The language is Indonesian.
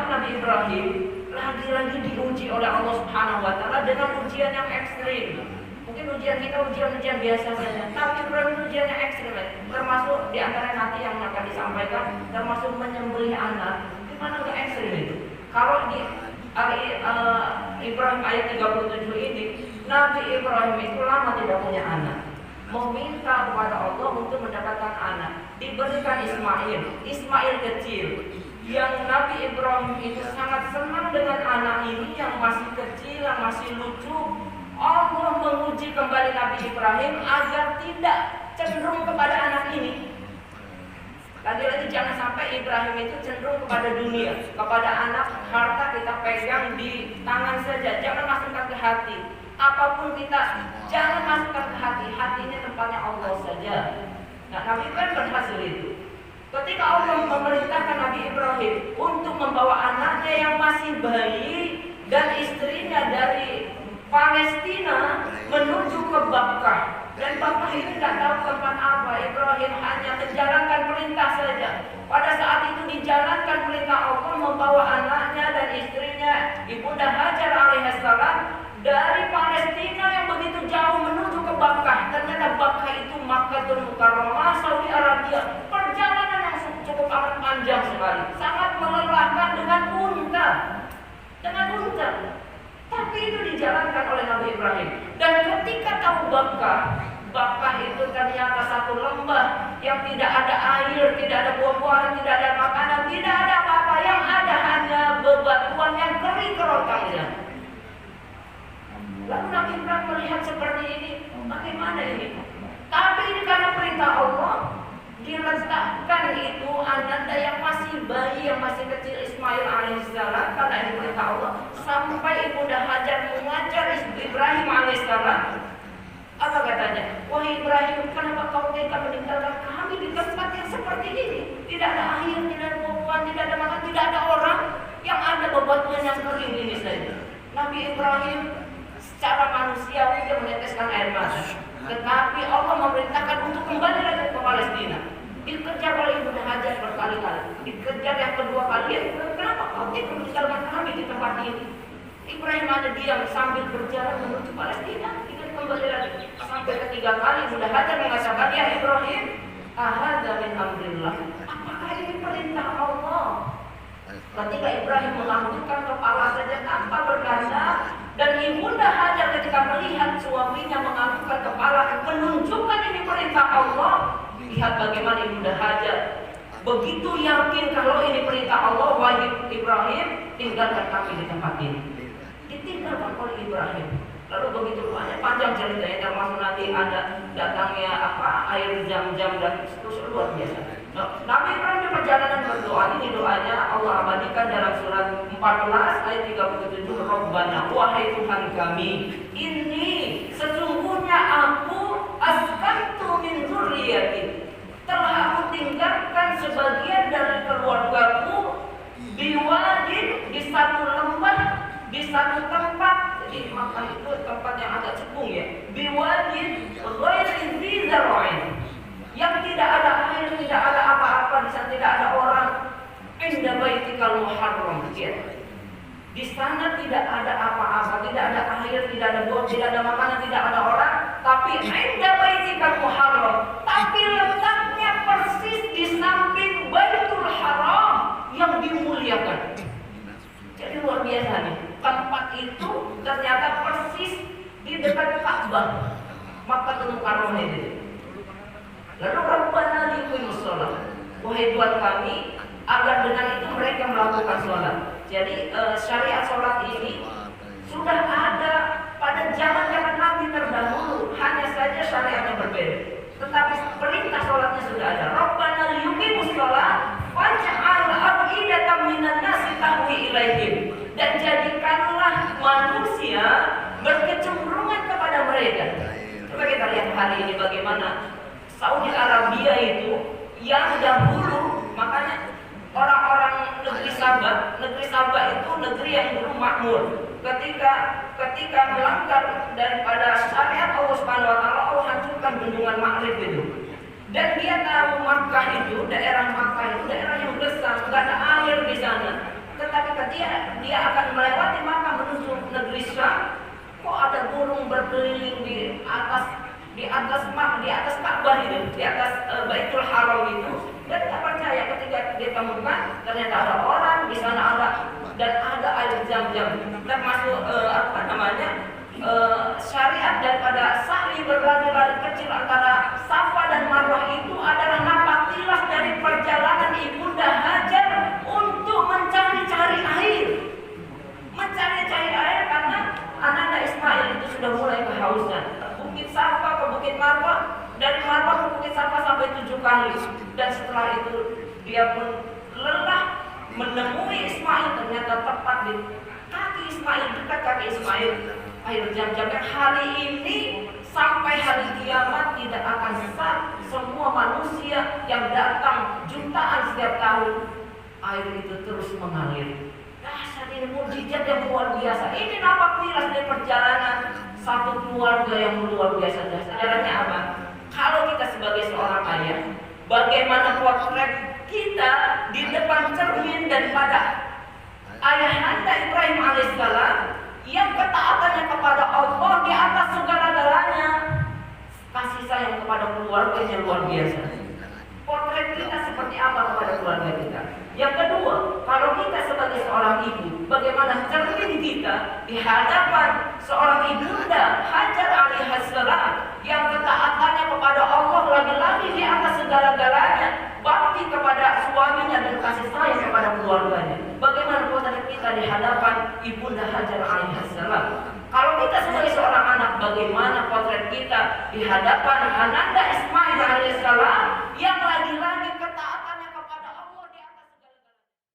Nabi Ibrahim lagi-lagi diuji oleh Allah Subhanahu wa taala dengan ujian yang ekstrim. Mungkin ujian kita ujian biasa saja, tapi Ibrahim ujiannya ekstrim. Termasuk di antara nanti yang akan disampaikan, termasuk menyembelih anak. Gimana ke ekstrim itu? Kalau di Ibrahim ayat 37 ini, Nabi Ibrahim itu lama tidak punya anak, meminta kepada Allah untuk mendapatkan anak, diberikan Ismail kecil, yang Nabi Ibrahim itu sangat senang dengan anak ini yang masih kecil, yang masih lucu. Allah menguji kembali Nabi Ibrahim agar tidak cenderung kepada anak ini. Lagi-lagi jangan sampai Ibrahim itu cenderung kepada dunia, kepada anak, harta kita pegang di tangan saja, jangan masukkan ke hati. Apapun kita jangan masukkan ke hati, hati ini tempatnya Allah saja. Nah, Nabi Ibrahim berhasil itu. Ketika Allah memerintahkan Nabi Ibrahim untuk membawa anaknya yang masih bayi dan istrinya dari Palestina menuju ke Bakkah, dan Bakkah ini tidak tahu tempat apa. Ibrahim hanya menjalankan perintah saja. Pada saat itu dijalankan perintah Allah membawa anaknya dan istrinya Ibunda Hajar alaihissalam dari Palestina yang begitu jauh menuju ke Bakkah. Ternyata Bakkah itu Makkahul Mukarramah, Saudi Arabia. Perjalanan yang cukup amat panjang sekali, sangat melelahkan dengan unta. Tapi itu dijalankan oleh Nabi Ibrahim. Dan ketika tahu Bakkah itu ternyata satu lembah yang tidak ada air, tidak ada buah-buahan, tidak ada makanan, tidak ada apa-apa, yang ada hanya bebatuan yang kering kerotangnya. Lalu Nabi Ibrahim melihat seperti ini, bagaimana ini? Tapi ini karena perintah Allah, diletakkan itu ananda yang masih bayi, yang masih kecil, Ismail alaihissalam, karena ini perintah Allah, sampai Ibunda Hajar mengajar Ibrahim alaihissalam. Apa katanya? Wahai Ibrahim, kenapa kau tega meninggalkan kami di tempat yang seperti ini? Tidak ada air, tidak ada buah, tidak ada makan, tidak ada orang, yang ada bebatuan yang kering ini saja. Nabi Ibrahim secara manusiawi dia meneteskan air mata. Tetapi Allah memerintahkan untuk kembali lagi ke Palestina. Dikejar oleh Ibunda Hajar berkali-kali. Dikejar yang kedua kali, kenapa kau tega meninggalkan kami di tempat ini? Ibrahim hanya diam sambil berjalan menuju Palestina. Kembali lagi sampai ketiga kali Ibunda Hajar mengatakan, ya Ibrahim, ahadza min amrillah. Apakah ini perintah Allah? Ketika Ibrahim menganggukkan kepala saja tanpa berkata, dan Ibunda Hajar ketika melihat suaminya menganggukkan kepala menunjukkan ini perintah Allah. Lihat bagaimana Ibunda Hajar begitu yakin kalau ini perintah Allah. Wahai Ibrahim, tinggalkan kami di tempat ini. Ditinggalkan oleh Ibrahim. Lalu begitu banyak panjang ceritanya, termasuk nanti ada datangnya air Zam-Zam dan terus luar biasa. Nabi Ibrahim di perjalanan berdoa, ini doanya Allah abadikan dalam surat 14 ayat 37. Rabbana, wahai Tuhan kami, ini sesungguhnya aku askantu min dzurriyyati, telah aku tinggalkan sebagian dari keluargaku biwadin, di satu lembah, di satu tempat. Jadi Makkah itu tempat yang agak cekung ya. Biwadin ghairi dzi zar'in, yang tidak ada air, tidak ada apa-apa, di sana tidak ada orang. Inda baitikal muharram, di sana tidak ada apa-apa, tidak ada air, tidak ada buah, tidak ada makanan, tidak ada orang. Tapi inda baitikal muharram, tapi letaknya persis di samping Baitul Haram yang dimuliakan. Jadi luar biasa nih, tempat itu ternyata persis di dekat Ka'bah, Makkahul Mukarramah itu. Lalu Rabbana liqimus shalah, wahai Tuhan kami, agar dengan itu mereka melakukan sholat. Jadi syariat sholat ini sudah ada pada zaman-zaman Nabi terdahulu, hanya saja syariatnya berbeda. Tetapi perintah sholatnya sudah ada. Rabbana liqimus shalah waj'al af'idatan minan nasi tahwi ilaihim, dan jadikanlah manusia berkecenderungan kepada mereka. Coba kita lihat hari ini bagaimana Saudi Arabia itu yang dahulu, makanya orang-orang negeri Sabah itu negeri yang dulu makmur. Ketika melanggar daripada syariat Allah Subhanahu wa taala, Allah hancurkan bendungan Ma'rib itu. Dan dia tahu Makkah itu, daerah Makkah itu daerah yang besar, enggak ada air di sana. Tetapi dia akan melewati Makkah menuju negeri Syam. Kok ada burung berkeliling di atas Ka'bah itu, di atas Baitul Haram itu. Dan tak percaya ketika dia temukan ternyata ada orang di sana, ada air Zam-Zam. Termasuk syariat daripada sa'i berlari-lari kecil antara Safa dan Marwah itu adalah napaktilas dari perjalanan Ibunda Hajar untuk mencari-cari air. Mencari-cari air karena ananda Ismail itu sudah mulai kehausan. Bukit Safa ke Bukit Marwah, dari Marwah ke Bukit Safa sampai 7 kali. Dan setelah itu dia pun lelah menemui Ismail, ternyata tepat di kaki Ismail, dekat kaki Ismail air Zam-Zam. Hari ini sampai hari kiamat tidak akan sesat. Semua manusia yang datang jutaan setiap tahun, air itu terus mengalir. Dahsyat, ini mukjizat yang luar biasa. Ini napaktilas dari perjalanan satu keluarga yang luar biasa. Caranya apa? Kalau kita sebagai seorang ayah, bagaimana potret kita di depan cermin daripada ayahanda Ibrahim alaihissalam yang ketaatannya kepada Allah di atas segala-galanya, kasih sayang kepada keluarganya luar biasa. Potret kita seperti apa kepada keluarga kita? Yang kedua, kalau kita sebagai seorang ibu, bagaimana cermin kita di hadapan seorang ibunda Hajar alaihissalam yang ketaatannya kepada Allah lagi-lagi di atas segala-galanya, bakti kepada suaminya dan kasih sayang kepada keluarganya. Bagaimana potret kita di hadapan ibunda Hajar alaihissalam? Kalau kita sebagai seorang anak, bagaimana potret kita di hadapan ananda Ismail alaihissalam